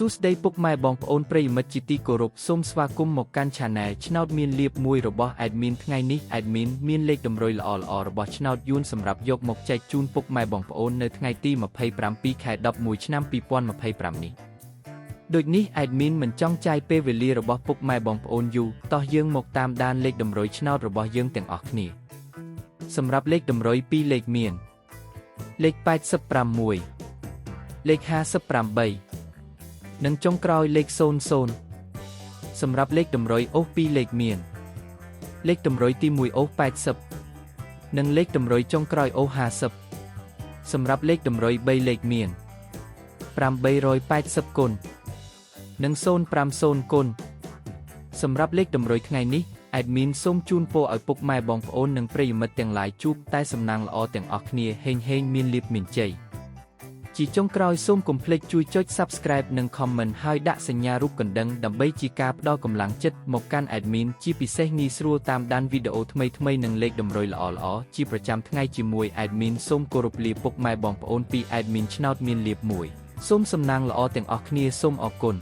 សួស្តីពុកម៉ែបងប្អូនប្រិយមិត្តជាទីគោរពសូមស្វាគមន៍មកកាន់ Channel ឆ្នោតមានលៀបមួយរបស់ Admin ថ្ងៃនេះ Admin មានលេខតម្រុយល្អៗរបស់ឆ្នោតយួនសម្រាប់យកមកចែកជូនពុកម៉ែបងប្អូននៅថ្ងៃទី27 ខែ 11 ឆ្នាំ 2025 នេះដូចនេះ Admin មិនចង់ចាយពេលវេលារបស់ពុកម៉ែបងប្អូនយូរតោះយើងមកតាមដានលេខតម្រុយឆ្នោតរបស់យើងទាំងអស់គ្នាសម្រាប់លេខតម្រុយ2លេខមានលេខ86លេខ58និងចុងក្រោយលេខ00សម្រាប់លេខតម្រុយអូស2លេខមានលេខតម្រុយទី1អូស80និងលេខតម្រុយចុងក្រោយអូស50សម្រាប់លេខតម្រុយ3លេខមាន880គុណនិង050គុណសម្រាប់លេខតម្រុយថ្ងៃនេះ Admin សូមជូនពរឲ្យពុកម៉ែបងប្អូននិងប្រិយមិត្តទាំងឡាយជួបតែសំណាងល្អទាំងអស់គ្នាហេងមានលៀបមានជ័យជាចុងក្រោយសូមកុំភ្លេចជួយចុច Subscribe និង Comment ហើយដាក់សញ្ញារូបកណ្ដឹងដើម្បីជាការផ្ដល់កម្លាំងចិត្តមកកាន់ Admin ជាពិសេសងាយស្រួលតាមដានវីដេអូថ្មីៗនិងលេខតម្រុយល្អៗជាប្រចាំថ្ងៃជាមួយ Admin សូមគោរពលាពុកម៉ែបងប្អូនពី Admin ឆ្នោតមានលៀបមួយសូមសំណាងល្អទាំងអស់គ្នាសូមអរគុណ